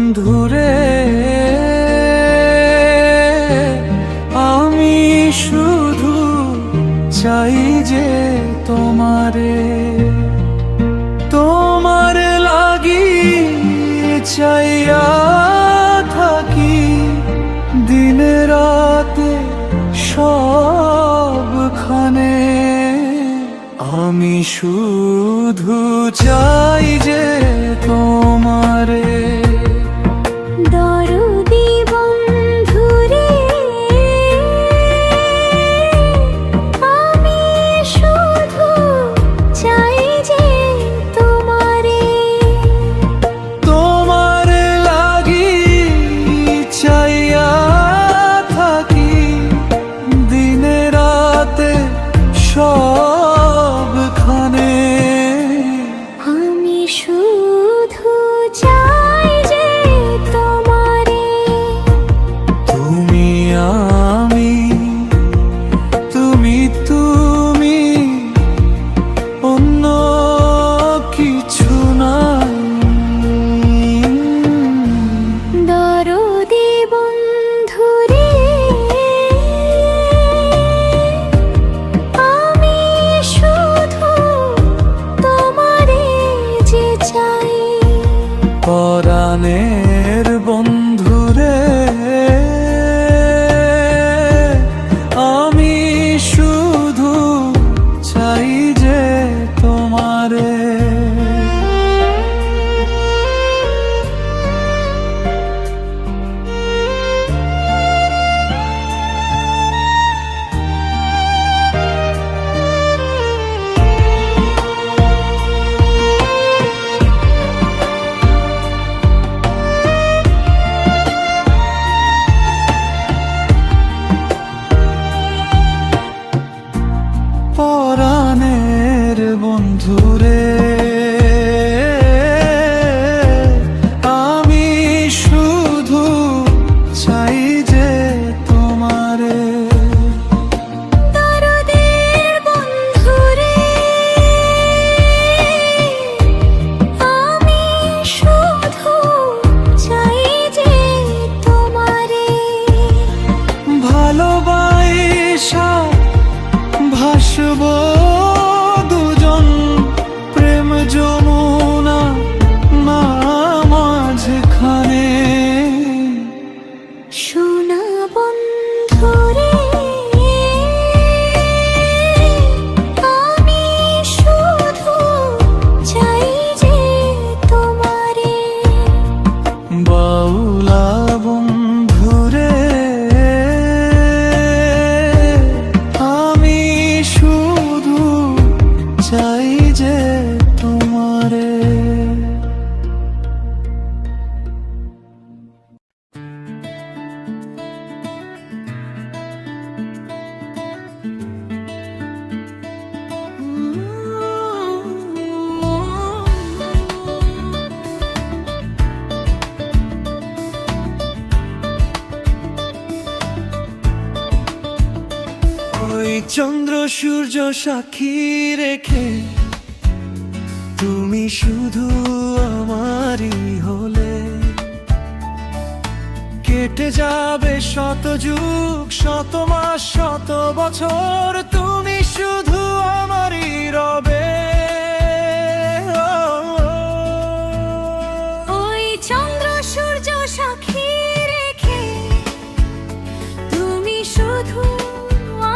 বন্ধুরে, আমি শুধু চাই যে তোমারে, তোমার লাগি চাইয়া থাকি দিন রাতে সবখানে। আমি শুধু চাই যে তোমারে। দরদি বন্ধুরে, আমি শুধু চাই যে তোমারে, তোমার লাগি চাইয়া থাকি দিন রাতে সবখানে। আমি শুধু চাই যে তোমারে। তুমি আমি, তুমি তুমি, অন্য কিছু নাই। দরদি বন্ধুরে, আমি শুধু তোমারে যে চাই। পরাণের বন্ধুরে, আমি শুধু চাই যে তোমারে। পরাণের বন্ধুরে, আমি শুধু চাই যে তোমারে। দরদের বন্ধুরে, আমি শুধু চাই যে তোমারে। ভালোবাসা ভাসব দুজন, প্রেম যমুনা না মাঝখানে। সোনা বন্ধুরে, আমি শুধু চাই যে তোমারে। বাউলা বন্ধুরে, আমি শুধু চাই যে তোমারে। ওই চন্দ্র সূর্য সাক্ষী রেখে তুমি শুধু আমারই হলে, কেটে যাবে শত যুগ শত মাস শত বছর, তুমি শুধু আমারই রবে। ওই চন্দ্র সূর্য সাক্ষী রেখে তুমি শুধু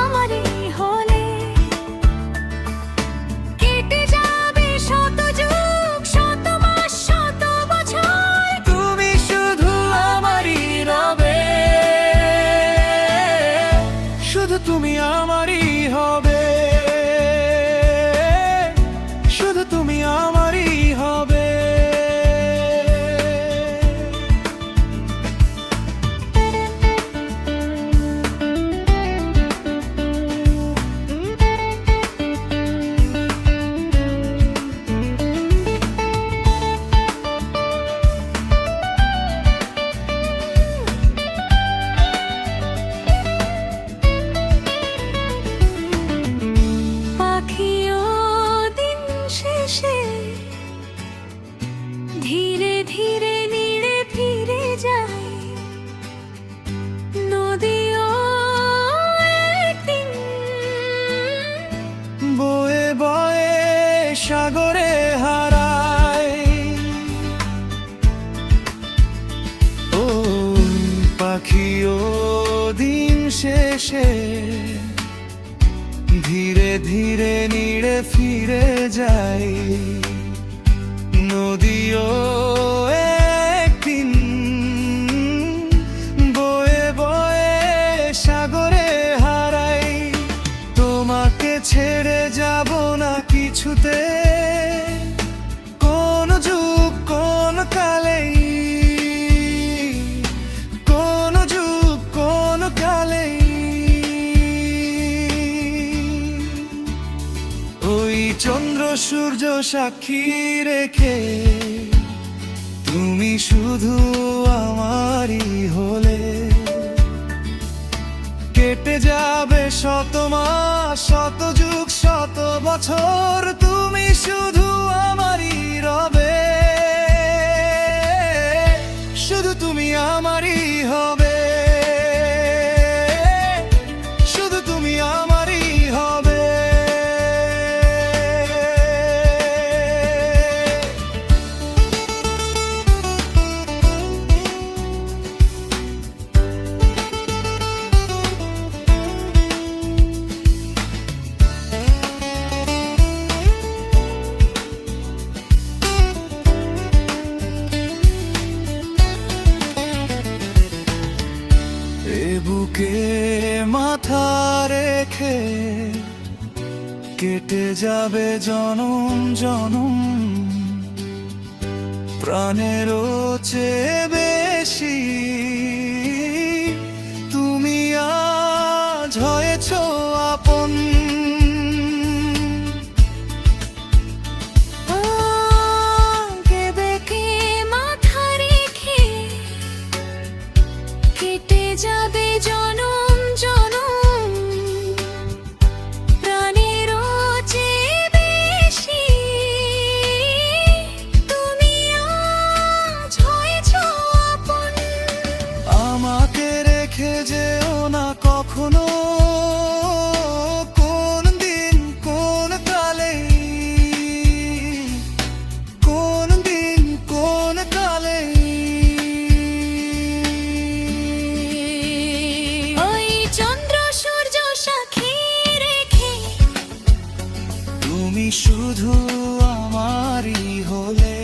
আমারই হলে, কেটে যাবে শত যুগ শত মাস শত বছর, তুমি শুধু আমারই রবে, শুধু তুমি আমারই হবে, শুধু তুমি আমারই হবে। দেখিও দিন শেষে ধীরে ধীরে নিড়ে ফিরে যাই। নদীও একদিন বয়ে বয়ে সাগরে হারাই। তোমাকে ছেড়ে যাব না কিছুতে, কোন যুগ কোন কালেই, কোন যুগ কোন কালেই। ওই চন্দ্র সূর্য সাক্ষী রেখে তুমি শুধু আমারই হলে। কেটে যাবে শত মাস শত যুগ শত বছর, তুমি শুধু আমারই রবে, শুধু তুমি আমারই হবে, শুধু তুমি আমারই হবে। বুকে মাথা রেখে কেটে যাবে জনম জনম, প্রাণেরও চেয়ে বেশি তুমি আজ হয়েছ আপন। যাবে জনম জনম, প্রাণেরও চেয়ে বেশি তুমি আজ হয়েছ আপন। আমাকে রেখে যেও না কখনো, কোন দিন কোন কালে, কোন দিন কোন কালে। তুমি শুধু আমারই হলে,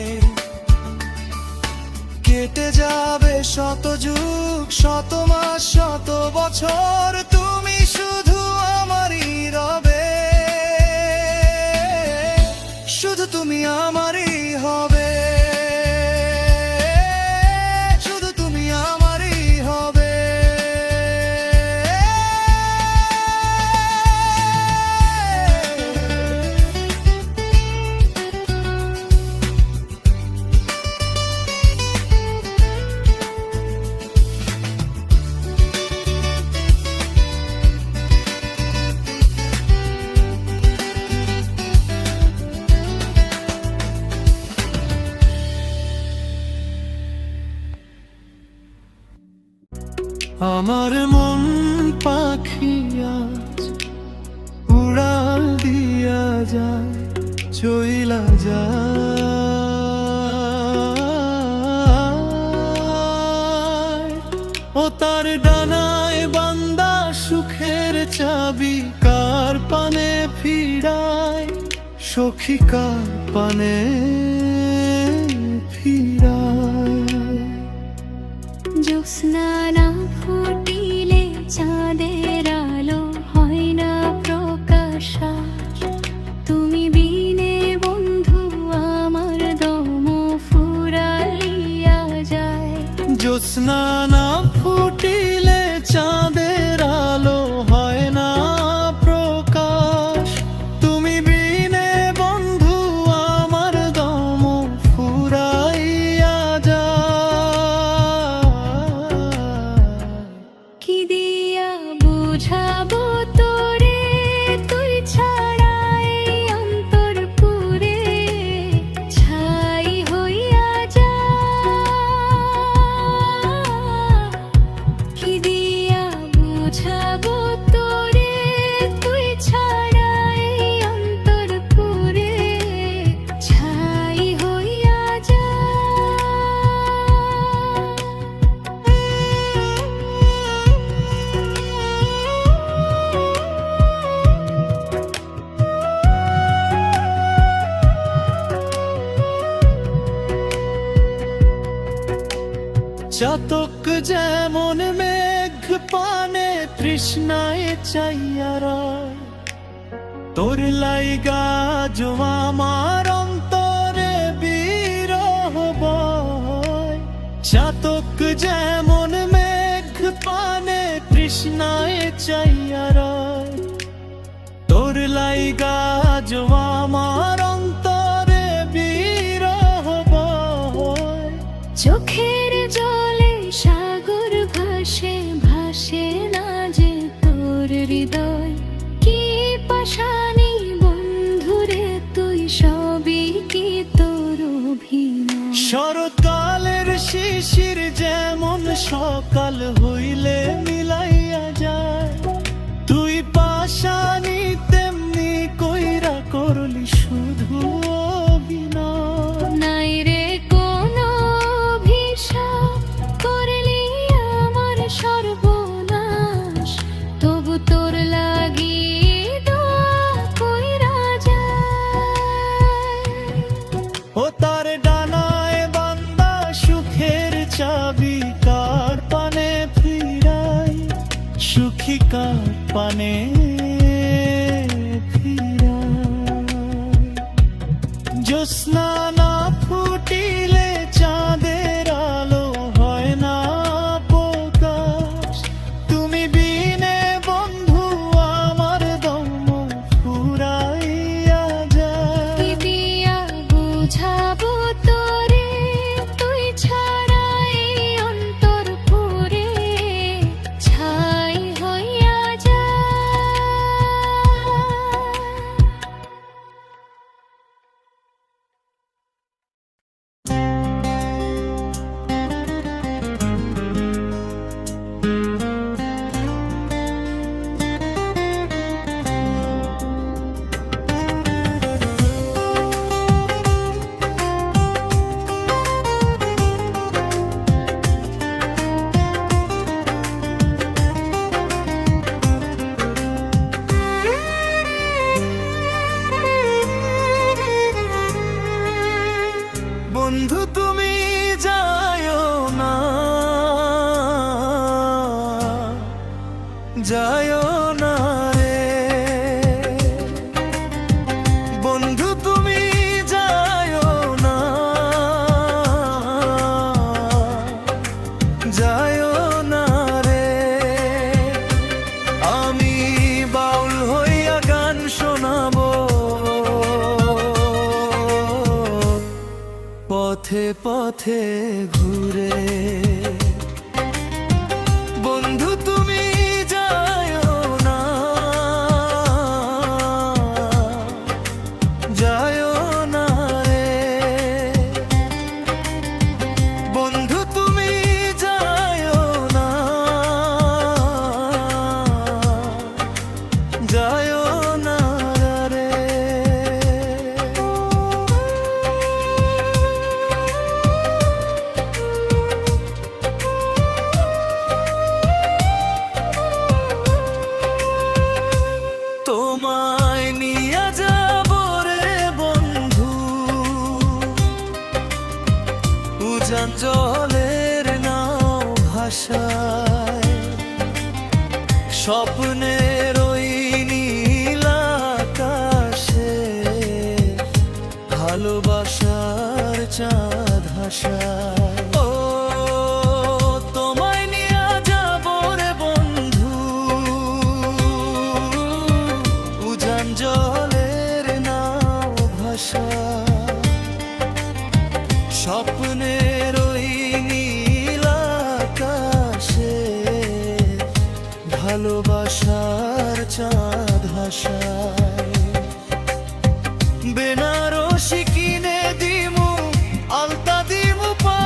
কেটে যাবে শত যুগ শত মাস শত বছর, তুমি শুধু আমারই রবে, শুধু তুমি আমারই হবে, শুধু তুমি আমারই হবে। আমার মন পাখি আজ উড়াল দিয়া যায়, চইলা যায়। ও তার ডানায় বান্দা সুখের চাবি কার পানে ফিরায়, সখী কার পানে ফিরায়। জ্যোৎস্না না ফুটিলে চাঁদের আলো হয় না প্রকাশ, তুমি বিনে বন্ধু আমার দম ফুরাইয়া যায়। জ্যোৎস্না না ফুটিলে চাঁদের আলো হয় না প্রকাশ, তুমি বিনে বন্ধু আমার দম ফুরাইয়া যায়। কি দিয়া বুঝাবো তোরে তুই ছাড়া এই অন্তর পুরে ছাই হইয়া যায়। চাতক যেমন মেঘ পানে তৃষ্ণায় চাইয়া রয়, তোর লাইগা যো আমার অন্তরে বিরহ বয়। চাতক যেমন মেঘ পানে তৃষ্ণায় চাইয়া রয়, তোর লাইগা যো আমার অন্তরে বিরহ বয়। চোখের জলে সাগর ভাসে, ভাসে না যে তোর হৃদয়। কি পাশানি বন্ধুরে তুই, সবই কি তোর অভিনয়। শরৎকালের শিশির যেমন সকাল হইলে মিলাইয়া যায়, তুই পাশানি তেমনি কইরা করলি শুধু অভিনয়। নাই রে কোনো অভিশাপ, করলি আমার সর্বনাশ, তবু তোর লাগি দোয়া কইরা যায়। ও তার ডানায় বান্দা সুখের চাবি কার পানে ফিরাই, সুখী কার পানে ফিরাই। জ্যোৎস্না না ফুটিলে চাঁদের আলো হয় না প্রকাশ, তুমি বিনে বন্ধু আমার দম ফুরাইয়া যায়। কি দিয়া বুঝাবো তোরে, তুই ছাড়া এই অন্তর পুরে ছাই হইয়া যায়। বন্ধু তুমি যায়ও না, যায়ও না রে বন্ধু তুমি যায়ও না, যায়ও না রে। আমি বাউল হইয়া গান শোনাবো পথে পথে ঘুরে। বন্ধু তুমি যায়ও না, যায়ও না রে বন্ধু তুমি যায়ও না, যায়ও না রে। তোমায় নিয়ে যাব রে বন্ধু উজান জলের নাও ভাষায়, স্বপ্নের ওই নীল আকাশে ভালোবাসার চাঁদ হাসায়। ও তোমায় নিয়ে যাব রে বন্ধু উজান জলের নাও ভাষায়, স্বপ্নের ওই নীল আকাশে ভালোবাসার চাঁদ হাসায়। বেনারসি কিনে দিমু, আলতা দিমু পা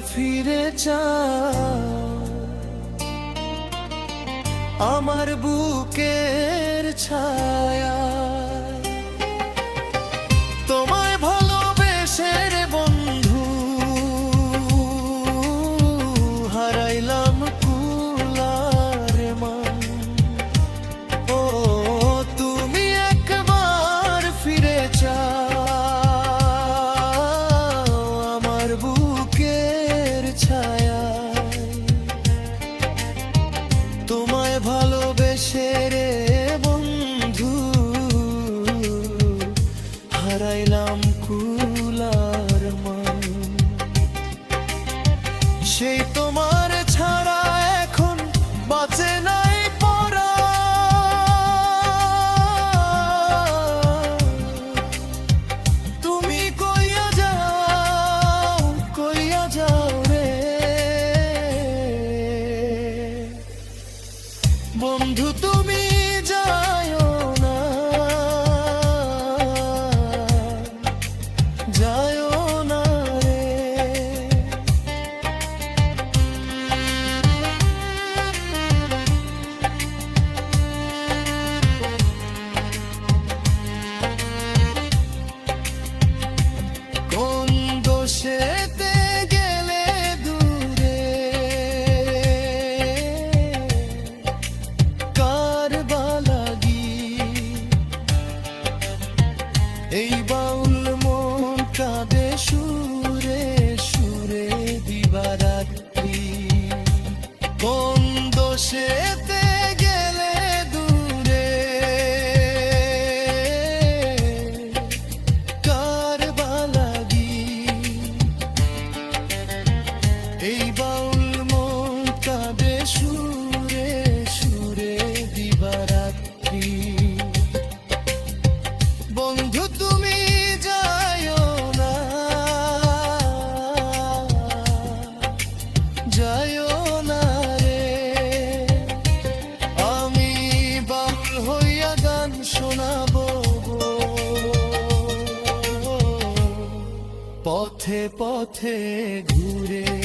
ফিরে চাও আমার বুকের ছায়া তোমায় ভালোবেসে রে বন্ধু হারাইলাম কুলার মান ও তুমি একবার ফিরে চাও আমার বুকের ছায়া তোমায় ভালোবেসে রে বন্ধু হারাইলাম কুলার মান সেই তোমার ছাড়া এখন বাঁচে নাই পরা তুমি কইয়া যাও রে বন্ধু তুমি যাও না রে কোন দোষেতে গেলে দূরে কার বালাগি এই বাউল মন কাঁদে সুরে সুরে দিবারাত্রি কোন দোষেতে গেলে দূরে কার বালাগি এই বাউল মন কাঁদে সুরে সুরে দিবারাত্রি বন্ধু তুমি যাও না রে আমি বাউল হইয়া গান শোনাবো পথে পথে ঘুরে